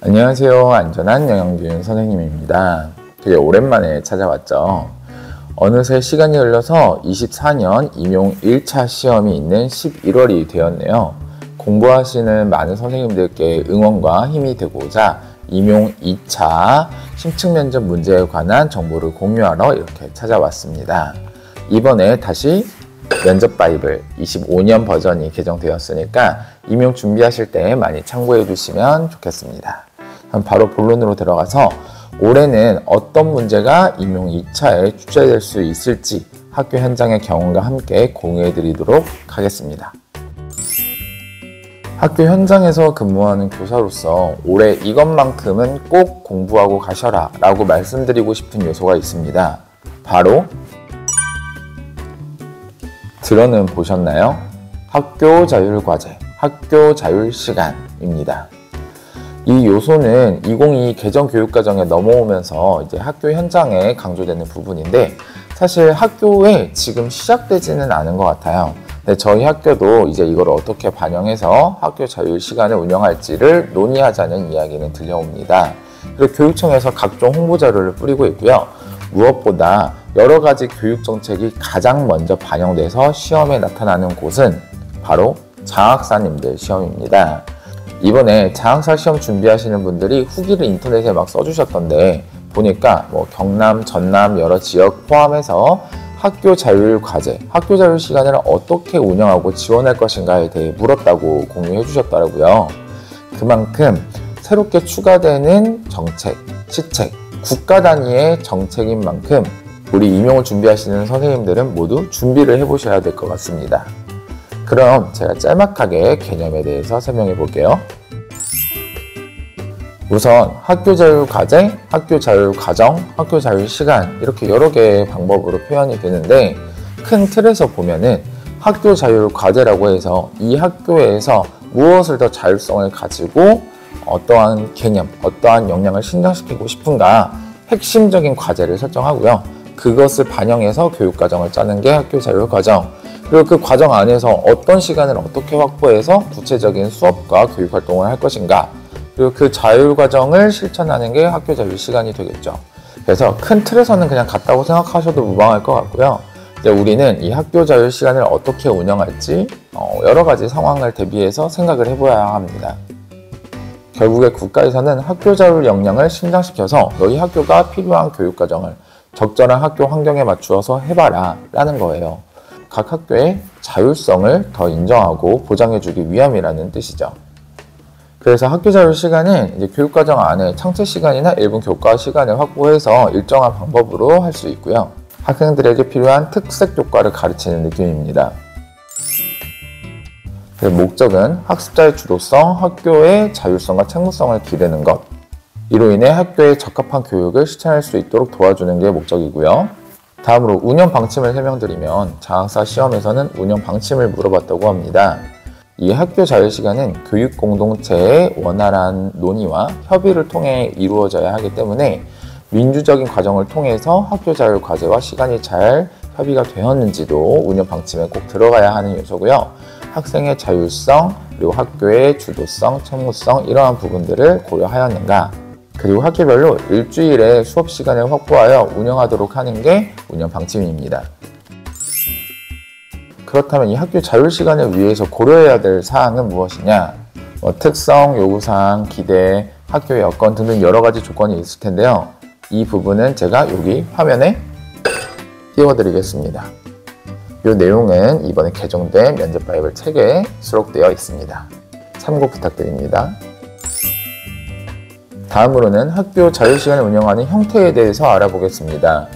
안녕하세요. 안전한 영양교육 선생님입니다. 되게 오랜만에 찾아왔죠. 어느새 시간이 흘러서 24년 임용 1차 시험이 있는 11월이 되었네요. 공부하시는 많은 선생님들께 응원과 힘이 되고자 임용 2차 심층 면접 문제에 관한 정보를 공유하러 이렇게 찾아왔습니다. 이번에 다시 면접 바이블 25년 버전이 개정되었으니까 임용 준비하실 때 많이 참고해 주시면 좋겠습니다. 그럼 바로 본론으로 들어가서 올해는 어떤 문제가 임용 2차에 출제될 수 있을지 학교 현장의 경험과 함께 공유해 드리도록 하겠습니다. 학교 현장에서 근무하는 교사로서 올해 이것만큼은 꼭 공부하고 가셔라 라고 말씀드리고 싶은 요소가 있습니다. 바로 들어는 보셨나요? 학교 자율 과제, 학교 자율 시간입니다. 이 요소는 2022 개정 교육과정에 넘어오면서 이제 학교 현장에 강조되는 부분인데 사실 학교에 지금 시작되지는 않은 것 같아요. 근데 저희 학교도 이제 이걸 어떻게 반영해서 학교 자율 시간을 운영할지를 논의하자는 이야기는 들려옵니다. 그리고 교육청에서 각종 홍보 자료를 뿌리고 있고요. 무엇보다 여러 가지 교육 정책이 가장 먼저 반영돼서 시험에 나타나는 곳은 바로 장학사님들 시험입니다. 이번에 장학사 시험 준비하시는 분들이 후기를 인터넷에 막 써주셨던데 보니까 경남, 전남 여러 지역 포함해서 학교 자율 과제, 학교 자율 시간을 어떻게 운영하고 지원할 것인가에 대해 물었다고 공유해 주셨더라고요. 그만큼 새롭게 추가되는 정책, 시책, 국가 단위의 정책인 만큼 우리 임용을 준비하시는 선생님들은 모두 준비를 해보셔야 될 것 같습니다. 그럼 제가 짤막하게 개념에 대해서 설명해 볼게요. 우선 학교 자율 과제, 학교 자율 과정, 학교 자율 시간 이렇게 여러 개의 방법으로 표현이 되는데 큰 틀에서 보면은 학교 자율 과제라고 해서 이 학교에서 무엇을 더 자율성을 가지고 어떠한 개념, 어떠한 역량을 신장시키고 싶은가 핵심적인 과제를 설정하고요. 그것을 반영해서 교육과정을 짜는 게 학교 자율 과정. 그리고 그 과정 안에서 어떤 시간을 어떻게 확보해서 구체적인 수업과 교육활동을 할 것인가. 그리고 그 자율 과정을 실천하는 게 학교 자율 시간이 되겠죠. 그래서 큰 틀에서는 그냥 같다고 생각하셔도 무방할 것 같고요. 이제 우리는 이 학교 자율 시간을 어떻게 운영할지 여러 가지 상황을 대비해서 생각을 해봐야 합니다. 결국에 국가에서는 학교 자율 역량을 신장시켜서 너희 학교가 필요한 교육과정을 적절한 학교 환경에 맞추어서 해봐라 라는 거예요. 각 학교의 자율성을 더 인정하고 보장해주기 위함이라는 뜻이죠. 그래서 학교 자율 시간은 이제 교육과정 안에 창체 시간이나 일부 교과 시간을 확보해서 일정한 방법으로 할 수 있고요. 학생들에게 필요한 특색 교과를 가르치는 느낌입니다. 그 목적은 학습자의 주도성, 학교의 자율성과 책무성을 기르는 것. 이로 인해 학교에 적합한 교육을 실천할 수 있도록 도와주는 게 목적이고요. 다음으로 운영 방침을 설명드리면 장학사 시험에서는 운영 방침을 물어봤다고 합니다. 이 학교 자율 시간은 교육 공동체의 원활한 논의와 협의를 통해 이루어져야 하기 때문에 민주적인 과정을 통해서 학교 자율 과제와 시간이 잘 협의가 되었는지도 운영 방침에 꼭 들어가야 하는 요소고요. 학생의 자율성, 그리고 학교의 주도성, 책무성 이러한 부분들을 고려하였는가. 그리고 학교별로 일주일에 수업 시간을 확보하여 운영하도록 하는 게 운영 방침입니다. 그렇다면 이 학교 자율 시간을 위해서 고려해야 될 사항은 무엇이냐? 특성, 요구사항, 기대, 학교의 여건 등등 여러 가지 조건이 있을 텐데요. 이 부분은 제가 여기 화면에 띄워드리겠습니다. 이 내용은 이번에 개정된 면접 바이블 책에 수록되어 있습니다. 참고 부탁드립니다. 다음으로는 학교 자율시간을 운영하는 형태에 대해서 알아보겠습니다.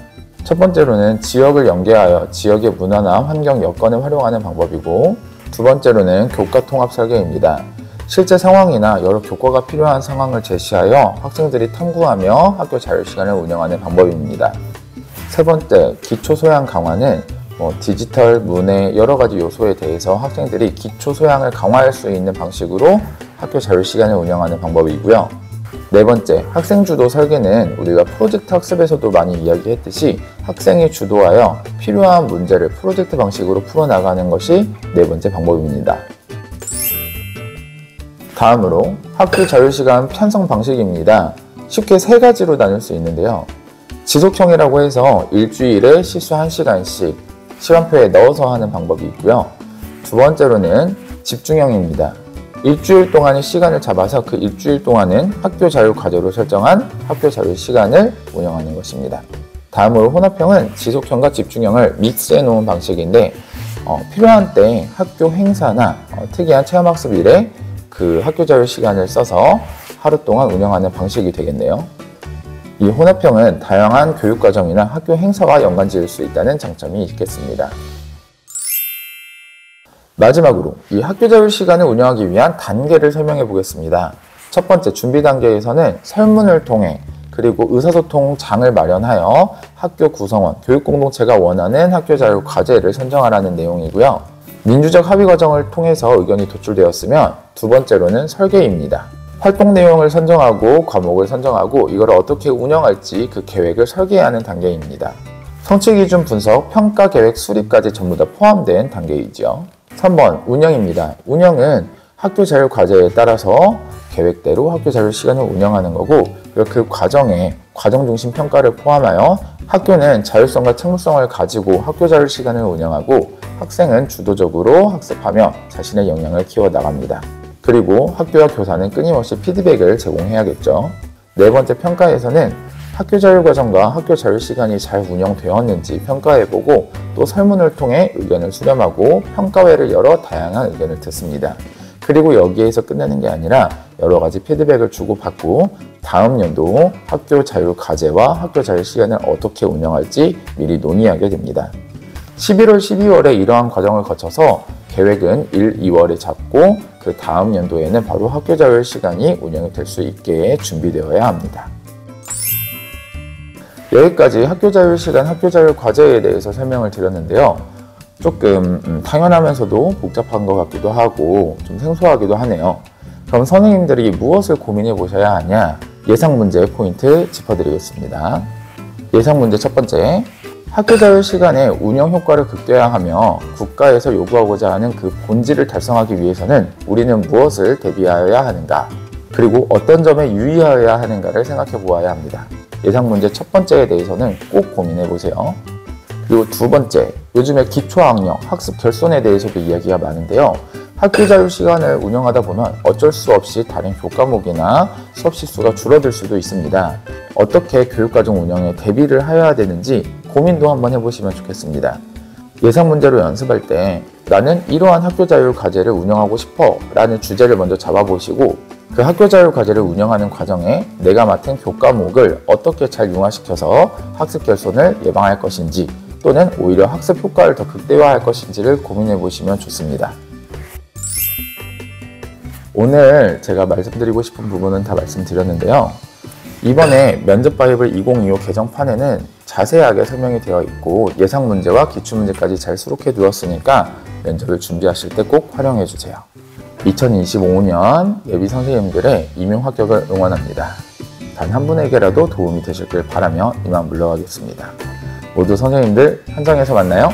첫 번째로는 지역을 연계하여 지역의 문화나 환경 여건을 활용하는 방법이고 두 번째로는 교과 통합 설계입니다. 실제 상황이나 여러 교과가 필요한 상황을 제시하여 학생들이 탐구하며 학교 자율시간을 운영하는 방법입니다. 세 번째, 기초 소양 강화는 디지털, 문해 여러 가지 요소에 대해서 학생들이 기초 소양을 강화할 수 있는 방식으로 학교 자율시간을 운영하는 방법이고요. 네 번째, 학생 주도 설계는 우리가 프로젝트 학습에서도 많이 이야기했듯이 학생이 주도하여 필요한 문제를 프로젝트 방식으로 풀어나가는 것이 네 번째 방법입니다. 다음으로 학교 자율시간 편성 방식입니다. 쉽게 세 가지로 나눌 수 있는데요. 지속형이라고 해서 일주일에 시수 1시간씩 시간표에 넣어서 하는 방법이 있고요. 두 번째로는 집중형입니다. 일주일 동안의 시간을 잡아서 그 일주일 동안은 학교 자율 과제로 설정한 학교 자율 시간을 운영하는 것입니다. 다음으로 혼합형은 지속형과 집중형을 믹스해 놓은 방식인데 필요한 때 학교 행사나 특이한 체험학습 일에 그 학교 자율 시간을 써서 하루 동안 운영하는 방식이 되겠네요. 이 혼합형은 다양한 교육과정이나 학교 행사와 연관 지을 수 있다는 장점이 있겠습니다. 마지막으로 이 학교 자율 시간을 운영하기 위한 단계를 설명해 보겠습니다. 첫 번째 준비 단계에서는 설문을 통해 그리고 의사소통장을 마련하여 학교 구성원, 교육공동체가 원하는 학교 자율 과제를 선정하라는 내용이고요. 민주적 합의 과정을 통해서 의견이 도출되었으면 두 번째로는 설계입니다. 활동 내용을 선정하고 과목을 선정하고 이걸 어떻게 운영할지 그 계획을 설계해야 하는 단계입니다. 성취 기준 분석, 평가 계획 수립까지 전부 다 포함된 단계이죠. 3번 운영입니다. 운영은 학교 자율 과제에 따라서 계획대로 학교 자율 시간을 운영하는 거고 그 과정에 과정 중심 평가를 포함하여 학교는 자율성과 책무성을 가지고 학교 자율 시간을 운영하고 학생은 주도적으로 학습하며 자신의 역량을 키워나갑니다. 그리고 학교와 교사는 끊임없이 피드백을 제공해야겠죠. 네 번째 평가에서는 학교 자율 과정과 학교 자율 시간이 잘 운영되었는지 평가해보고 또 설문을 통해 의견을 수렴하고 평가회를 열어 다양한 의견을 듣습니다. 그리고 여기에서 끝내는 게 아니라 여러 가지 피드백을 주고받고 다음 연도 학교 자율 과제와 학교 자율 시간을 어떻게 운영할지 미리 논의하게 됩니다. 11월, 12월에 이러한 과정을 거쳐서 계획은 1, 2월에 잡고 그 다음 연도에는 바로 학교 자율 시간이 운영이 될 수 있게 준비되어야 합니다. 여기까지 학교 자율 시간, 학교 자율 과제에 대해서 설명을 드렸는데요. 조금 당연하면서도 복잡한 것 같기도 하고 좀 생소하기도 하네요. 그럼 선생님들이 무엇을 고민해 보셔야 하냐? 예상 문제 포인트 짚어드리겠습니다. 예상 문제 첫 번째, 학교 자율 시간의 운영 효과를 극대화하며 국가에서 요구하고자 하는 그 본질을 달성하기 위해서는 우리는 무엇을 대비하여야 하는가? 그리고 어떤 점에 유의하여야 하는가를 생각해 보아야 합니다. 예상 문제 첫 번째에 대해서는 꼭 고민해 보세요. 그리고 두 번째, 요즘에 기초학력, 학습 결손에 대해서도 이야기가 많은데요. 학교 자율 시간을 운영하다 보면 어쩔 수 없이 다른 교과목이나 수업 시수가 줄어들 수도 있습니다. 어떻게 교육과정 운영에 대비를 하여야 되는지 고민도 한번 해보시면 좋겠습니다. 예상 문제로 연습할 때 나는 이러한 학교 자율 과제를 운영하고 싶어 라는 주제를 먼저 잡아보시고 그 학교 자율 과제를 운영하는 과정에 내가 맡은 교과목을 어떻게 잘 융화시켜서 학습 결손을 예방할 것인지 또는 오히려 학습 효과를 더 극대화할 것인지를 고민해 보시면 좋습니다. 오늘 제가 말씀드리고 싶은 부분은 다 말씀드렸는데요. 이번에 면접바이블 2025 개정판에는 자세하게 설명이 되어 있고 예상 문제와 기출 문제까지 잘 수록해 두었으니까 면접을 준비하실 때 꼭 활용해 주세요. 2025년 예비 선생님들의 임용 합격을 응원합니다. 단 한 분에게라도 도움이 되셨길 바라며 이만 물러가겠습니다. 모두 선생님들 현장에서 만나요.